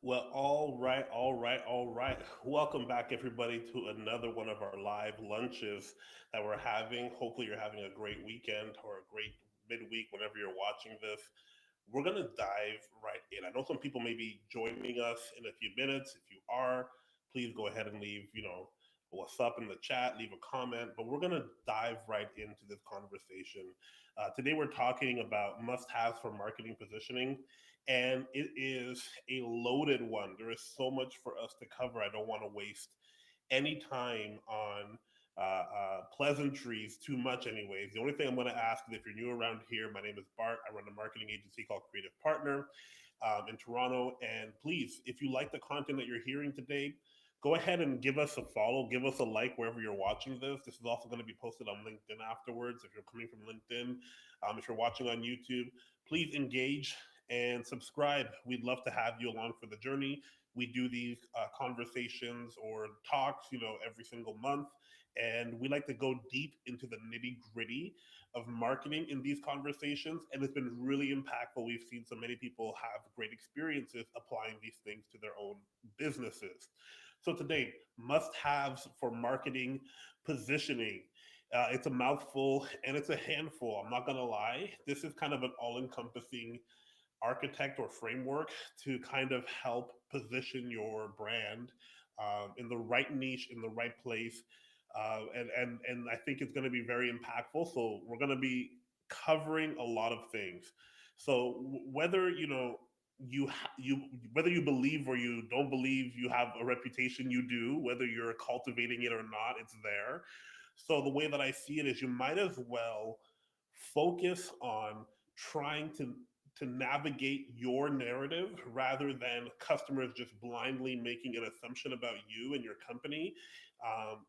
Well, all right. Welcome back, everybody, to another one of our live lunches that we're having. Hopefully, you're having a great weekend or a great midweek whenever you're watching this. We're going to dive right in. I know some people may be joining us in a few minutes. If you are, please go ahead and leave, what's up in the chat, leave a comment. But we're going to dive right into this conversation. Today, we're talking about must haves for marketing positioning, and it is a loaded one. There is so much for us to cover. I don't want to waste any time on pleasantries too much, anyways. The only thing I'm going to ask is if you're new around here, my name is Bart. I run a marketing agency called Creative Partner in Toronto. And please, if you like the content that you're hearing today, go ahead and give us a follow, give us a like wherever you're watching this. This is also going to be posted on LinkedIn afterwards. If you're coming from LinkedIn, if you're watching on YouTube, please engage and subscribe. We'd love to have you along for the journey. We do these conversations or talks, every single month. And we like to go deep into the nitty gritty of marketing in these conversations. And it's been really impactful. We've seen so many people have great experiences applying these things to their own businesses. So today, must haves for marketing positioning. It's a mouthful and it's a handful. I'm not going to lie. This is kind of an all encompassing architect or framework to kind of help position your brand in the right niche, in the right place. And I think it's going to be very impactful. So we're going to be covering a lot of things. So whether you whether you believe or you don't believe you have a reputation, you do. Whether you're cultivating it or not, it's there. So the way that I see it is, you might as well focus on trying to navigate your narrative rather than customers just blindly making an assumption about you and your company.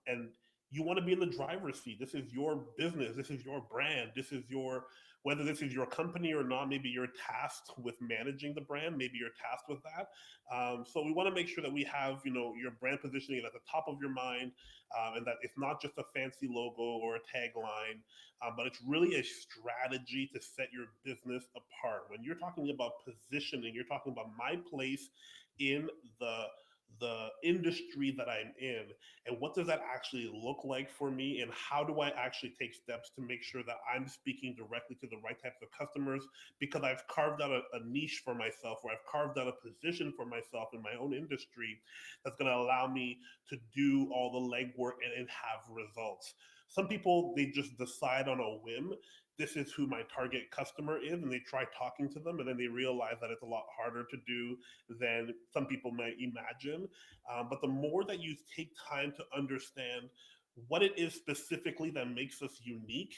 And you want to be in the driver's seat. This is your business. This is your brand. This is your, whether this is your company or not, maybe you're tasked with managing the brand. Maybe you're tasked with that. So we want to make sure that we have, your brand positioning at the top of your mind, and that it's not just a fancy logo or a tagline, but it's really a strategy to set your business apart. When you're talking about positioning, you're talking about my place in the industry that I'm in, and what does that actually look like for me, and how do I actually take steps to make sure that I'm speaking directly to the right types of customers, because I've carved out a niche for myself, or I've carved out a position for myself in my own industry that's going to allow me to do all the legwork and have results. Some people, they just decide on a whim, this is who my target customer is, and they try talking to them, and then they realize that it's a lot harder to do than some people might imagine. But the more that you take time to understand what it is specifically that makes us unique,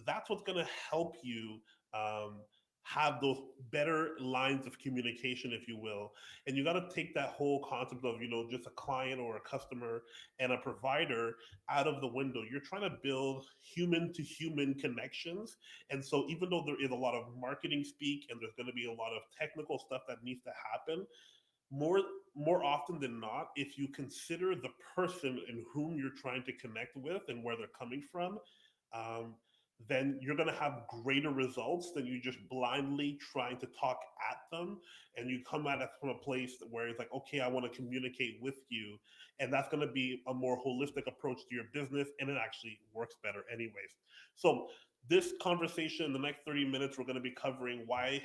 that's what's going to help you um, have those better lines of communication, if you will. And you got to take that whole concept of, just a client or a customer and a provider out of the window. You're trying to build human to human connections. And so, even though there is a lot of marketing speak and there's going to be a lot of technical stuff that needs to happen, more more often than not, if you consider the person in whom you're trying to connect with and where they're coming from, um, then you're going to have greater results than you just blindly trying to talk at them. And you come at it from a place where it's like, okay, I want to communicate with you. And that's going to be a more holistic approach to your business. And it actually works better, anyways. So, this conversation, in the next 30 minutes, we're going to be covering why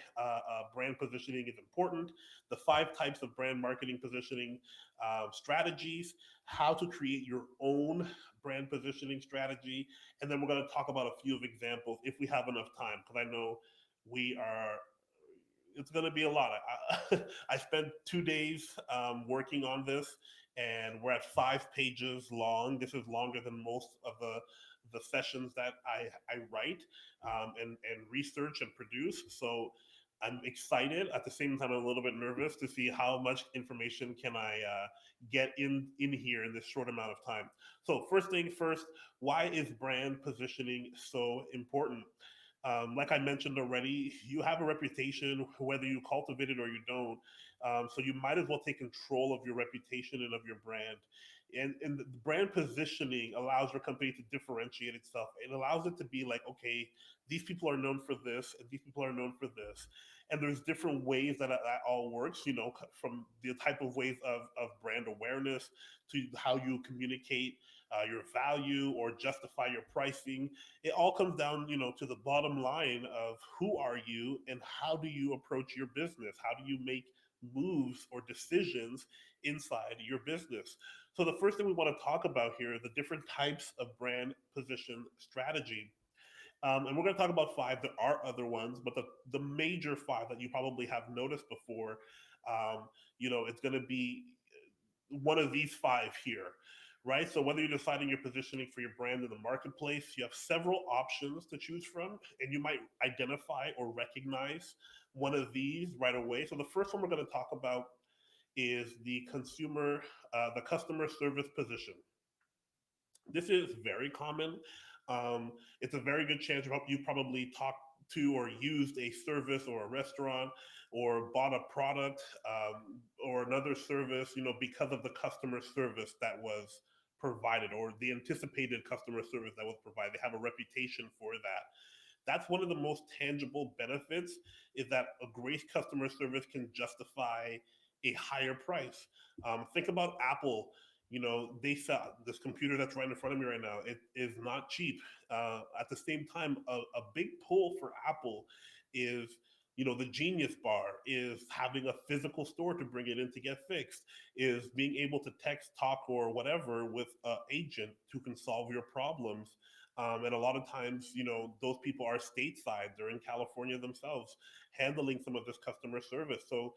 brand positioning is important, the 5 types of brand marketing positioning strategies, how to create your own brand positioning strategy, and then we're going to talk about a few of examples if we have enough time, because I know we are. It's going to be a lot. I spent 2 days working on this, and we're at 5 pages long. This is longer than most of the sessions that I write and research and produce. So I'm excited. At the same time, I'm a little bit nervous to see how much information can I get in here in this short amount of time. So first thing first, why is brand positioning so important? Like I mentioned already, you have a reputation, whether you cultivate it or you don't. So you might as well take control of your reputation and of your brand. And the brand positioning allows your company to differentiate itself. It allows it to be like, okay, these people are known for this, and these people are known for this. And there's different ways that all works, from the type of ways of brand awareness to how you communicate your value or justify your pricing. It all comes down, to the bottom line of who are you and how do you approach your business? How do you make moves or decisions inside your business? So the first thing we want to talk about here are the different types of brand position strategy. And we're going to talk about five. There are other ones, but the major five that you probably have noticed before, it's going to be one of these five here, right? So whether you're deciding your positioning for your brand in the marketplace, you have several options to choose from, and you might identify or recognize one of these right away. So the first one we're going to talk about is the customer service position. This is very common. It's a very good chance you probably talked to or used a service or a restaurant or bought a product or another service, because of the customer service that was provided or the anticipated customer service that was provided. They have a reputation for that. That's one of the most tangible benefits, is that a great customer service can justify a higher price. Think about Apple. They sell this computer that's right in front of me right now. It is not cheap. At the same time, a big pull for Apple is, the Genius Bar, is having a physical store to bring it in to get fixed, is being able to text, talk, or whatever with an agent who can solve your problems. And a lot of times, those people are stateside. They're in California themselves, handling some of this customer service. So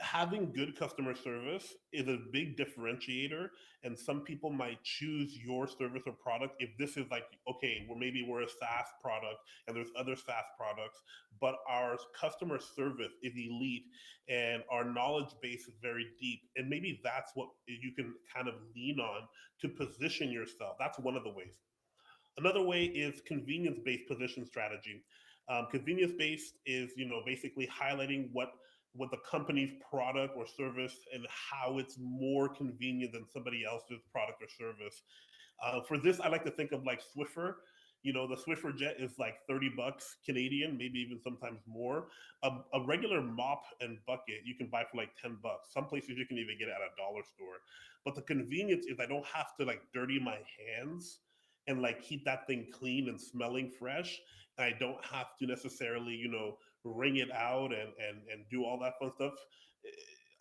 having good customer service is a big differentiator, and some people might choose your service or product if this is like, okay, well, maybe we're a SaaS product and there's other SaaS products, but our customer service is elite and our knowledge base is very deep, and maybe that's what you can kind of lean on to position yourself. That's one of the ways. Another way is convenience-based position strategy. Convenience-based is, basically highlighting what the company's product or service and how it's more convenient than somebody else's product or service. For this, I like to think of like Swiffer. The Swiffer jet is like 30 bucks Canadian, maybe even sometimes more. A regular mop and bucket you can buy for like 10 bucks. Some places you can even get it at a dollar store. But the convenience is I don't have to like dirty my hands and like keep that thing clean and smelling fresh. And I don't have to necessarily, wring it out and do all that fun stuff.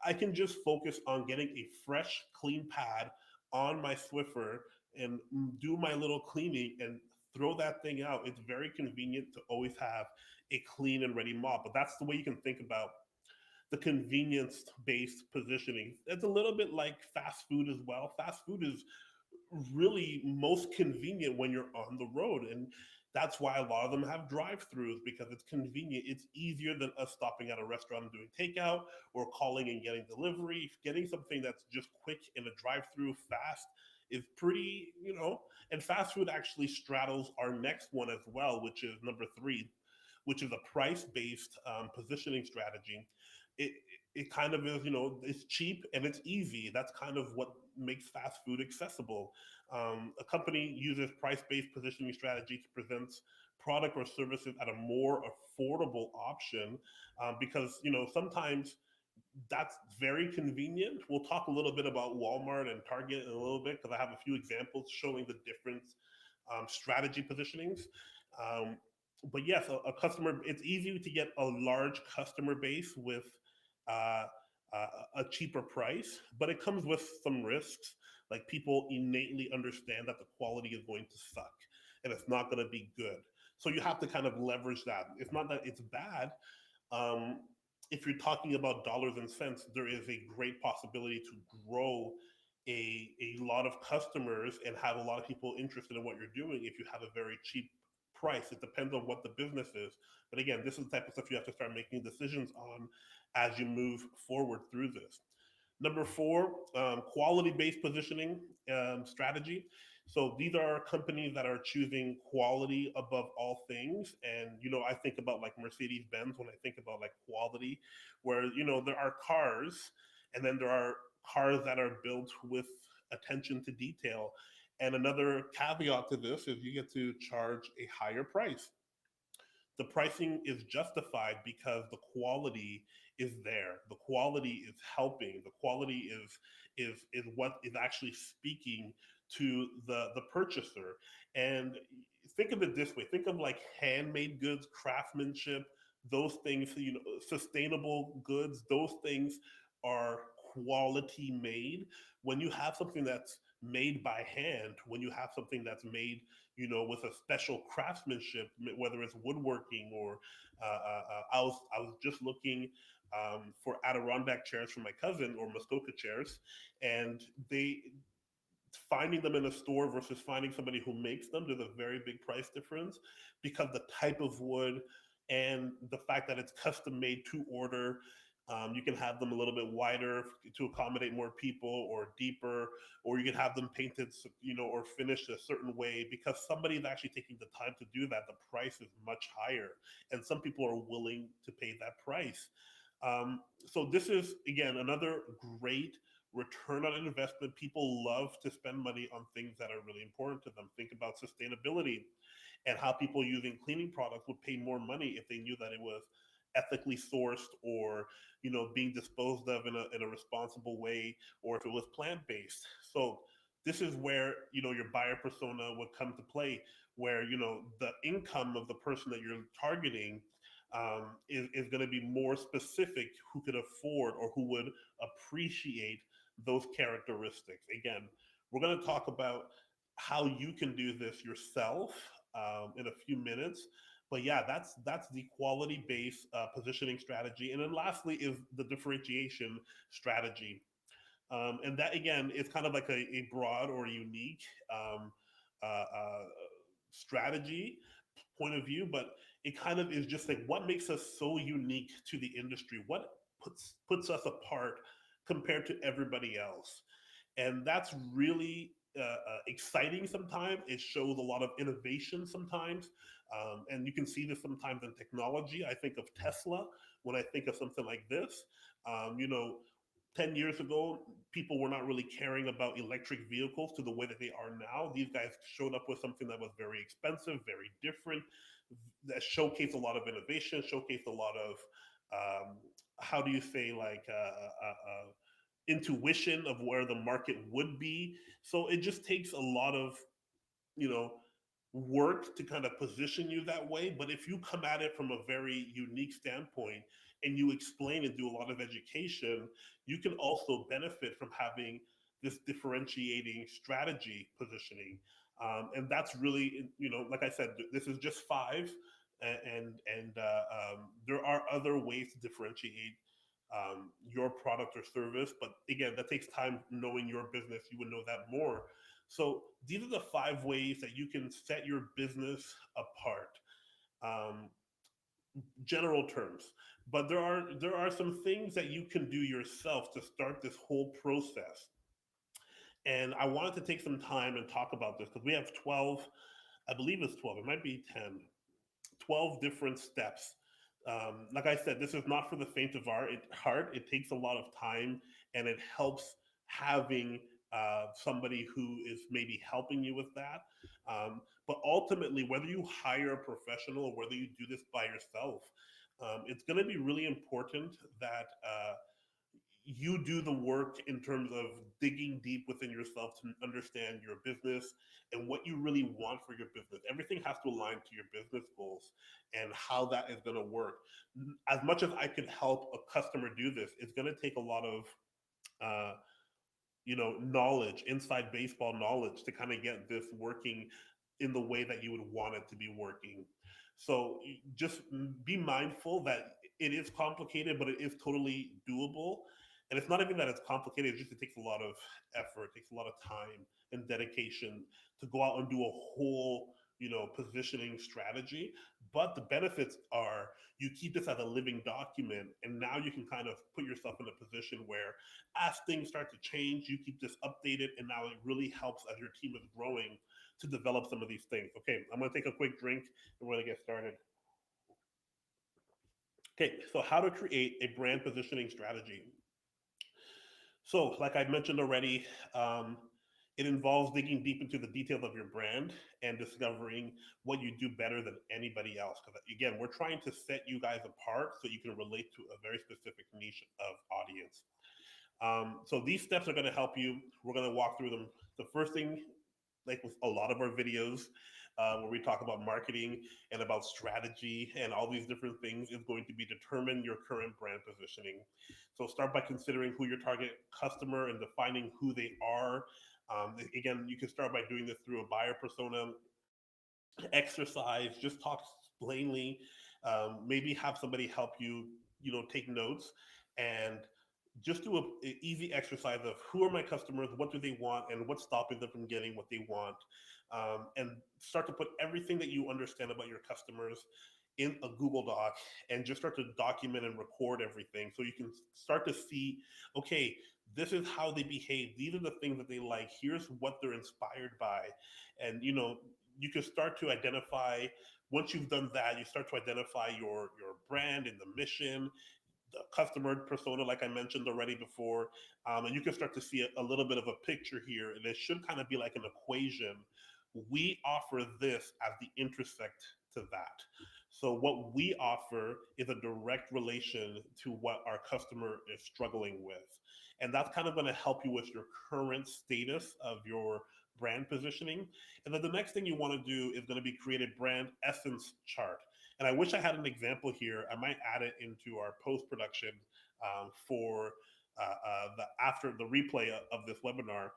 I can just focus on getting a fresh, clean pad on my Swiffer and do my little cleaning and throw that thing out. It's very convenient to always have a clean and ready mop. But that's the way you can think about the convenience based positioning. It's a little bit like fast food as well. Fast food is really most convenient when you're on the road. And that's why a lot of them have drive-throughs, because it's convenient. It's easier than us stopping at a restaurant and doing takeout or calling and getting delivery. Getting something that's just quick in a drive-through fast is pretty, and fast food actually straddles our next one as well, which is number three, which is a price-based positioning strategy. It, it kind of is, it's cheap and it's easy. That's kind of what makes fast food accessible. A company uses price-based positioning strategy to present product or services at a more affordable option, because sometimes that's very convenient. We'll talk a little bit about Walmart and Target in a little bit, because I have a few examples showing the different strategy positionings. Um, but yes, a customer, it's easy to get a large customer base with uh, a cheaper price, but it comes with some risks. Like, people innately understand that the quality is going to suck and it's not going to be good. So you have to kind of leverage that. It's not that it's bad. Um, if you're talking about dollars and cents, there is a great possibility to grow a lot of customers and have a lot of people interested in what you're doing if you have a very cheap price. It depends on what the business is. But again, this is the type of stuff you have to start making decisions on as you move forward through this. Number four, quality-based positioning strategy. So these are companies that are choosing quality above all things. And, I think about like Mercedes-Benz when I think about like quality, where, there are cars and then there are cars that are built with attention to detail. And another caveat to this is you get to charge a higher price. The pricing is justified because the quality is there. The quality is helping. The quality is what is actually speaking to the purchaser. And think of it this way: think of like handmade goods, craftsmanship, those things. Sustainable goods. Those things are quality made. When you have something that's made by hand, when you have something that's made with a special craftsmanship, whether it's woodworking or I was just looking for Adirondack chairs for my cousin, or Muskoka chairs, and they finding them in a store versus finding somebody who makes them, there's a very big price difference because the type of wood and the fact that it's custom made to order. You can have them a little bit wider to accommodate more people, or deeper, or you can have them painted, or finished a certain way because somebody is actually taking the time to do that. The price is much higher, and some people are willing to pay that price. So this is again another great return on investment. People love to spend money on things that are really important to them. Think about sustainability and how people using cleaning products would pay more money if they knew that it was ethically sourced, or being disposed of in a responsible way, or if it was plant-based. So this is where your buyer persona would come to play, where the income of the person that you're targeting is going to be more specific, who could afford or who would appreciate those characteristics. Again, we're going to talk about how you can do this yourself in a few minutes. But yeah, that's the quality based positioning strategy. And then lastly is the differentiation strategy. And that again is kind of like a broad or unique um, strategy point of view, but it kind of is just like what makes us so unique to the industry, what puts us apart compared to everybody else. And that's really exciting sometimes. It shows a lot of innovation sometimes. And you can see this sometimes in technology. I think of Tesla when I think of something like this. Um, you know, 10 years ago, people were not really caring about electric vehicles to the way that they are now. These guys showed up with something that was very expensive, very different, that showcased a lot of innovation, showcased a lot of, how do you say, like, intuition of where the market would be. So it just takes a lot of, you know, work to kind of position you that way. But if you come at it from a very unique standpoint and you explain and do a lot of education, you can also benefit from having this differentiating strategy positioning. And that's really, like I said, this is just five, and there are other ways to differentiate your product or service. But again, that takes time. Knowing your business, you would know that more. So these are the five ways that you can set your business apart. Um, General terms, but there are some things that you can do yourself to start this whole process. And I wanted to take some time and talk about this because we have 12, I believe it's 12, it might be 10, 12 different steps. Like I said, this is not for the faint of heart. It takes a lot of time, and it helps having somebody who is maybe helping you with that. But ultimately, whether you hire a professional or whether you do this by yourself, it's going to be really important that you do the work in terms of digging deep within yourself to understand your business and what you really want for your business. Everything has to align to your business goals and how that is going to work. As much as I could help a customer do this, it's going to take a lot of uh, knowledge, inside baseball knowledge, to kind of get this working in the way that you would want it to be working. So just be mindful that it is complicated, but it is totally doable. And it's not even that it's complicated, it's just it takes a lot of effort, it takes a lot of time and dedication to go out and do a whole, positioning strategy. But the benefits are you keep this as a living document, and now you can kind of put yourself in a position where as things start to change, you keep this updated, and now it really helps as your team is growing to develop some of these things. Okay, I'm going to take a quick drink and we're going to get started. Okay, so how to create a brand positioning strategy. So, like I mentioned already, It involves digging deep into the details of your brand and discovering what you do better than anybody else. Because again, we're trying to set you guys apart so you can relate to a very specific niche of audience. So these steps are going to help you. We're going to walk through them. The first thing, like with a lot of our videos, where we talk about marketing and about strategy and all these different things, is going to be determine your current brand positioning. So start by considering who your target customer and defining who they are. Again, you can start by doing this through a buyer persona exercise. Just talk plainly. Maybe have somebody help you, take notes, and just do a easy exercise of who are my customers, what do they want, and what's stopping them from getting what they want, and start to put everything that you understand about your customers in a Google Doc and just start to document and record everything so you can start to see, okay, this is how they behave. These are the things that they like. Here's what they're inspired by. And you can start to identify, once you've done that, you start to identify your brand and the mission, the customer persona, like I mentioned already before. And you can start to see a little bit of a picture here, and it should kind of be like an equation. We offer this as the intersect to that. So what we offer is a direct relation to what our customer is struggling with. And that's kind of going to help you with your current status of your brand positioning. And then the next thing you want to do is going to be create a brand essence chart. And I wish I had an example here. I might add it into our post production for the after the replay of this webinar.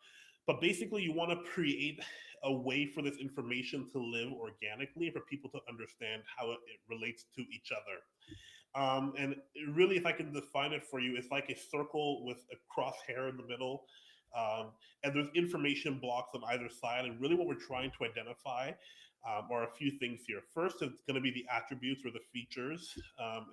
But basically, you want to create a way for this information to live organically, for people to understand how it relates to each other. And really, if I can define it for you, it's like a circle with a crosshair in the middle. Um, and there's information blocks on either side. And really, what we're trying to identify are a few things here. First, it's going to be the attributes or the features,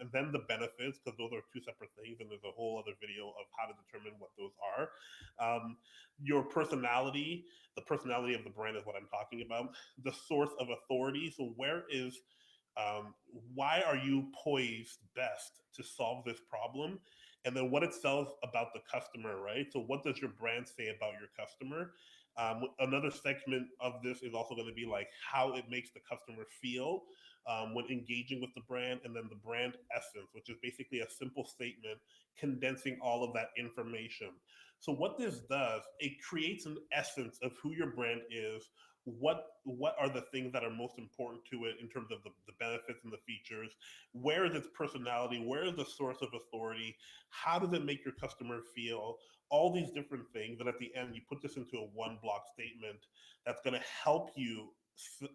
and then the benefits, because those are two separate things. And there's a whole other video of how to determine what those are. Um, your personality, the personality of the brand is what I'm talking about. The source of authority. So, why are you poised best to solve this problem? And then what it says about the customer, right? So what does your brand say about your customer? Another segment of this is also going to be like how it makes the customer feel when engaging with the brand, and then the brand essence, which is basically a simple statement condensing all of that information. So what this does, it creates an essence of who your brand is, what are the things that are most important to it in terms of the benefits and the features, where is its personality, where is the source of authority, how does it make your customer feel, all these different things. And at the end, you put this into a one block statement that's going to help you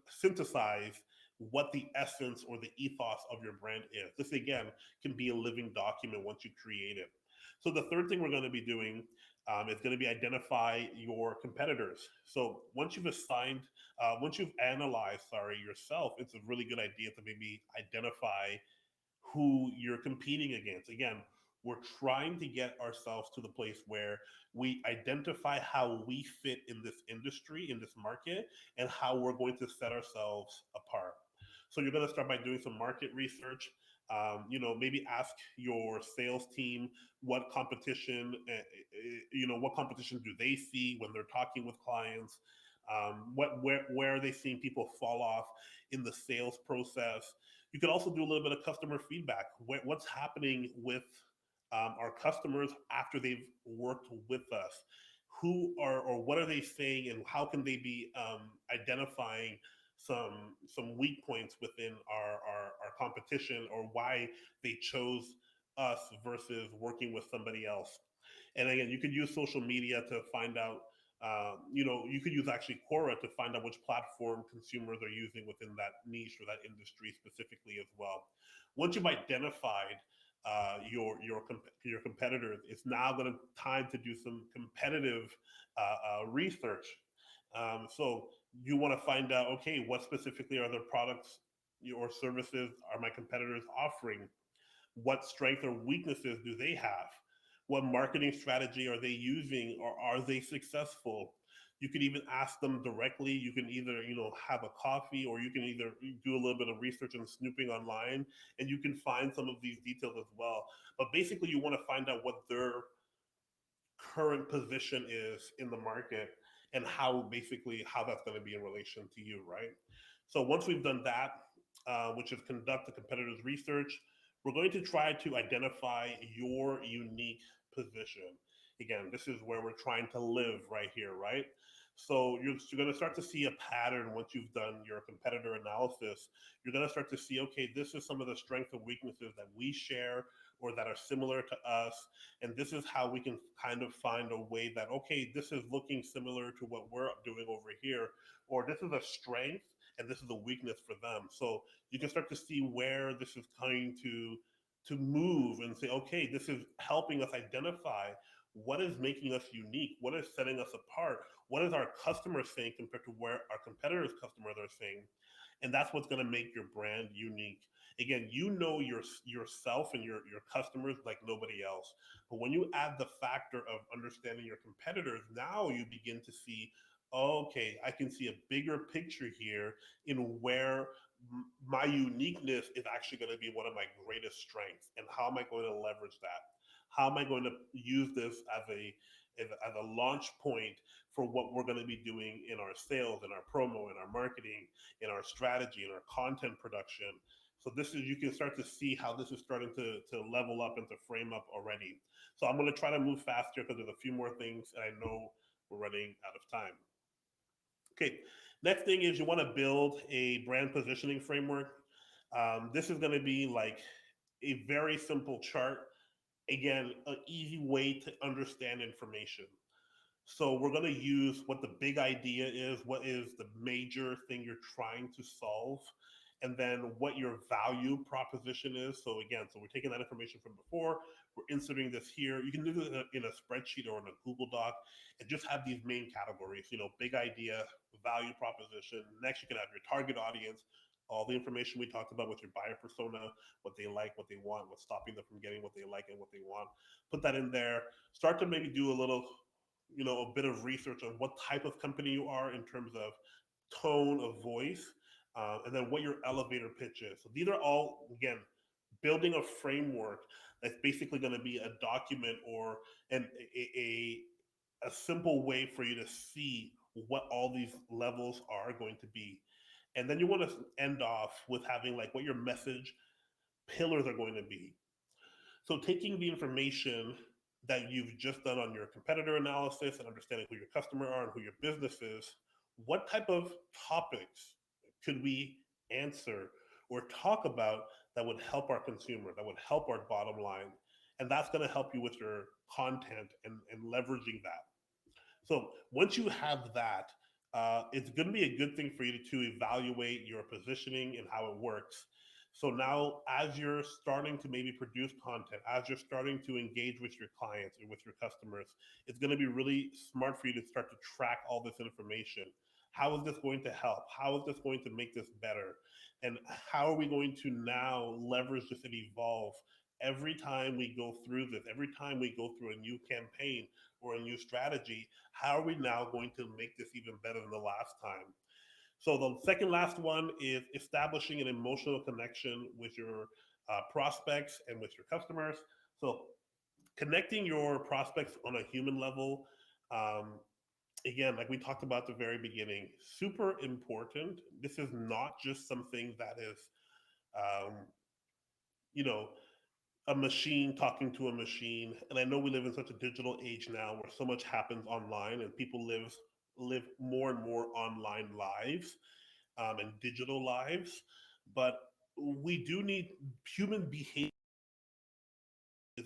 synthesize what the essence or the ethos of your brand is. This again can be a living document once you create it. So the third thing we're going to be doing is going to be identify your competitors. So once you've analyzed, yourself, it's a really good idea to maybe identify who you're competing against. Again, we're trying to get ourselves to the place where we identify how we fit in this industry, in this market, and how we're going to set ourselves apart. So you're going to start by doing some market research. Maybe ask your sales team what competition, what competition do they see when they're talking with clients. Where are they seeing people fall off in the sales process? You can also do a little bit of customer feedback. What's happening with our customers after they've worked with us? Who are, or what are they saying, and how can they be identifying some weak points within our competition, or why they chose us versus working with somebody else? And again, you could use social media to find out. You could use actually Quora to find out which platform consumers are using within that niche or that industry specifically as well. Once you've identified your competitors, it's now going to time to do some competitive research. So you want to find out, okay, what specifically are their products or services are my competitors offering? What strengths or weaknesses do they have? What marketing strategy are they using, or are they successful? You can even ask them directly. You can either, have a coffee, or you can either do a little bit of research and snooping online, and you can find some of these details as well. But basically, you want to find out what their current position is in the market. and how basically how that's going to be in relation to you, right? So once we've done that, which is conduct the competitors research, we're going to try to identify your unique position. Again, this is where we're trying to live right here, right? So you're going to start to see a pattern once you've done your competitor analysis. You're going to start to see, okay, this is some of the strengths and weaknesses that we share or that are similar to us. And this is how we can kind of find a way that, okay, this is looking similar to what we're doing over here, or this is a strength and this is a weakness for them. So you can start to see where this is going to move and say, okay, this is helping us identify what is making us unique, what is setting us apart, what is our customers saying compared to where our competitors' customers are saying, and that's what's going to make your brand unique. Again, you know yourself and your customers like nobody else. But when you add the factor of understanding your competitors, now you begin to see, okay, I can see a bigger picture here in where my uniqueness is actually going to be one of my greatest strengths, and how am I going to leverage that? How am I going to use this as a launch point for what we're going to be doing in our sales, in our promo, in our marketing, in our strategy, in our content production? So this is, you can start to see how this is starting to level up and to frame up already. So I'm going to try to move faster because there's a few more things, and I know we're running out of time. Okay, next thing is you want to build a brand positioning framework. This is going to be like a very simple chart. Again, an easy way to understand information. So we're going to use what the big idea is, what is the major thing you're trying to solve, and then what your value proposition is. So again, so we're taking that information from before, we're inserting this here. You can do this in a spreadsheet or in a Google Doc and just have these main categories, big idea, value proposition. Next, you can have your target audience, all the information we talked about with your buyer persona, what they like, what they want, what's stopping them from getting what they like and what they want. Put that in there. Start to maybe do a little a bit of research on what type of company you are in terms of tone of voice, and then what your elevator pitch is. So these are all, again, building a framework that's basically going to be a document or an a simple way for you to see what all these levels are going to be. And then you want to end off with having like what your message pillars are going to be. So taking the information that you've just done on your competitor analysis and understanding who your customer are and who your business is, what type of topics could we answer or talk about that would help our consumer, that would help our bottom line? And that's going to help you with your content and leveraging that. So once you have that, it's going to be a good thing for you to evaluate your positioning and how it works. So now, as you're starting to maybe produce content, as you're starting to engage with your clients or with your customers, it's going to be really smart for you to start to track all this information. How is this going to help? How is this going to make this better? And how are we going to now leverage this and evolve every time we go through this, every time we go through a new campaign or a new strategy? How are we now going to make this even better than the last time? So the second last one is establishing an emotional connection with your prospects and with your customers. So connecting your prospects on a human level, um, again, like we talked about at the very beginning, super important. This is not just something that is, um, you know, a machine talking to a machine. And I know we live in such a digital age now where so much happens online and people live more and more online lives, and digital lives. But we do need human behavior is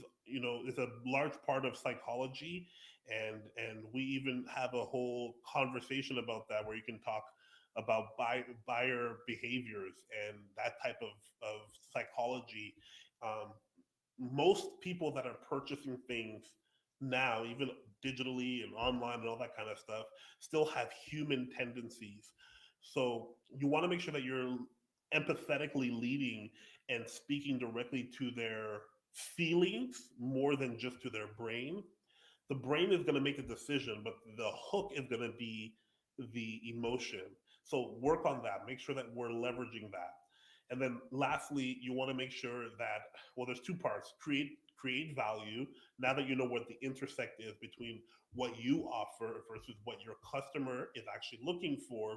is a large part of psychology, and we even have a whole conversation about that where you can talk about buyer behaviors and that type of psychology. um, Most people that are purchasing things now, even digitally and online and all that kind of stuff, still have human tendencies. So you want to make sure that you're empathetically leading and speaking directly to their feelings more than just to their brain. The brain is going to make a decision, but the hook is going to be the emotion. So work on that. Make sure that we're leveraging that. And then lastly, you want to make sure that, well, there's two parts. Create value. Now that you know what the intersect is between what you offer versus what your customer is actually looking for.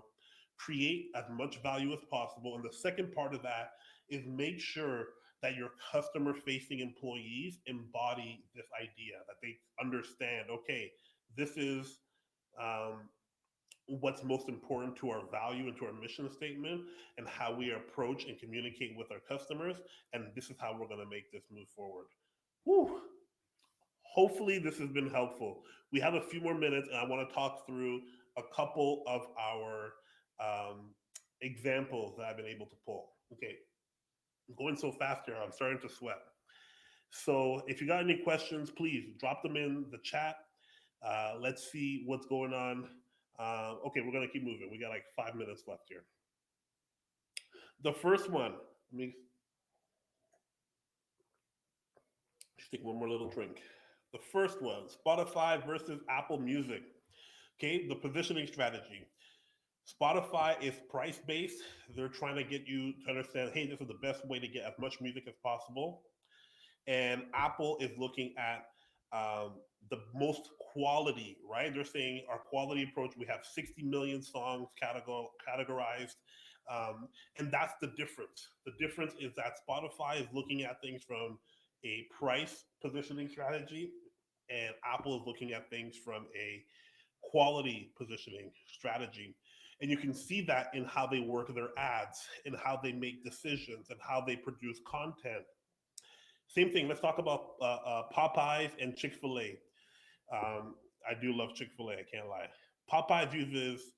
Create as much value as possible. And the second part of that is make sure that your customer facing employees embody this idea, that they understand, okay, this is um, what's most important to our value and to our mission statement and how we approach and communicate with our customers. And this is how we're going to make this move forward. Whew. Hopefully, this has been helpful. We have a few more minutes, and I want to talk through a couple of our um, examples that I've been able to pull. Okay, I'm going so fast here, I'm starting to sweat. So, if you got any questions, please drop them in the chat. Let's see what's going on. Okay, we're gonna keep moving. We got like 5 minutes left here. The first one, let me just take one more little drink. The first one, Spotify versus Apple Music. Okay, the positioning strategy. Spotify is price based. They're trying to get you to understand, hey, this is the best way to get as much music as possible. And Apple is looking at the most quality, right? They're saying our quality approach, we have 60 million songs categorized. And that's the difference. The difference is that Spotify is looking at things from a price positioning strategy, and Apple is looking at things from a quality positioning strategy. And you can see that in how they work their ads, in how they make decisions, and how they produce content. Same thing. Let's talk about Popeyes and Chick Fil A. I do love Chick Fil A. I can't lie. Popeyes uses,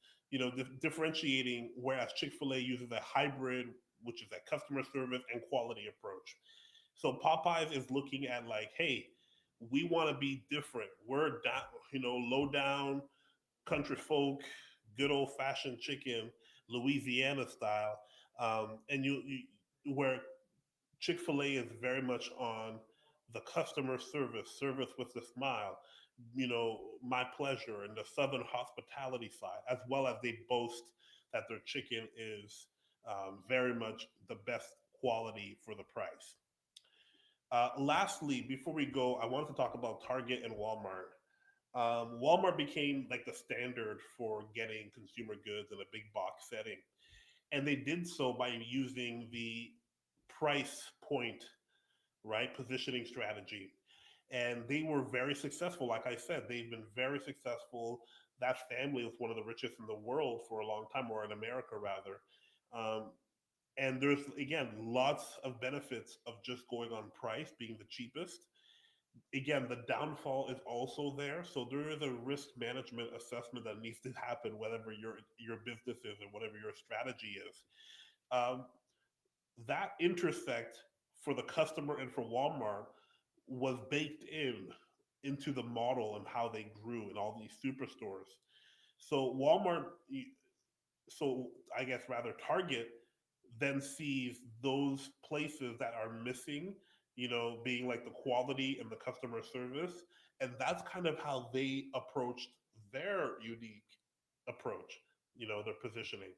differentiating, whereas Chick Fil A uses a hybrid, which is a customer service and quality approach. So Popeyes is looking at like, hey, we want to be different. We're down, low down country folk, good old fashioned chicken, Louisiana style, and where Chick Fil A is very much on the customer service with a smile, my pleasure, and the Southern hospitality side, as well as they boast that their chicken is very much the best quality for the price. Lastly, before we go, I wanted to talk about Target and Walmart. Walmart became like the standard for getting consumer goods in a big box setting. And they did so by using the price point, right, positioning strategy. And they were very successful. Like I said, they've been very successful. That family was one of the richest in the world for a long time, or in America rather. Um, and there's, again, lots of benefits of just going on price, being the cheapest. Again, the downfall is also there. So there is a risk management assessment that needs to happen, whatever your business is or whatever your strategy is. Um, that intersect for the customer and for Walmart was baked into the model and how they grew in all these superstores. So Walmart, so I guess rather Target then sees those places that are missing, being like the quality and the customer service. And that's kind of how they approached their unique approach, their positioning.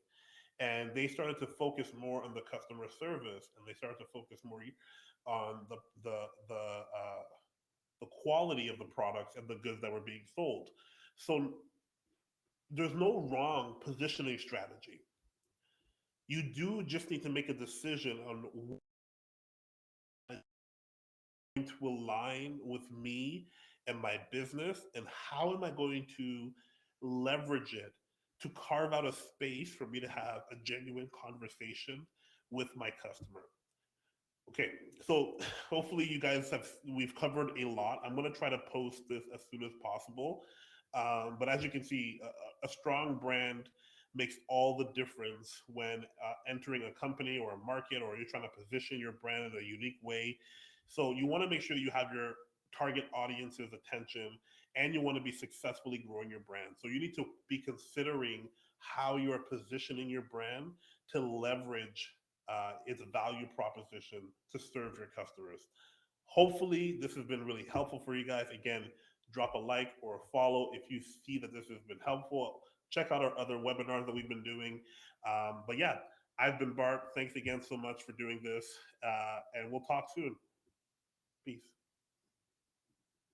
And they started to focus more on the customer service, and they started to focus more on the quality of the products and the goods that were being sold. So there's no wrong positioning strategy. You do just need to make a decision on what to align with me and my business, and how am I going to leverage it to carve out a space for me to have a genuine conversation with my customer. Okay, so hopefully you guys we've covered a lot. I'm going to try to post this as soon as possible. But as you can see, a strong brand makes all the difference when entering a company or a market, or you're trying to position your brand in a unique way. So you want to make sure you have your target audience's attention, and you want to be successfully growing your brand. So you need to be considering how you are positioning your brand to leverage its value proposition to serve your customers. Hopefully, this has been really helpful for you guys. Again, drop a like or a follow if you see that this has been helpful. Check out our other webinars that we've been doing. But yeah, I've been Bart. Thanks again so much for doing this, and we'll talk soon. Peace.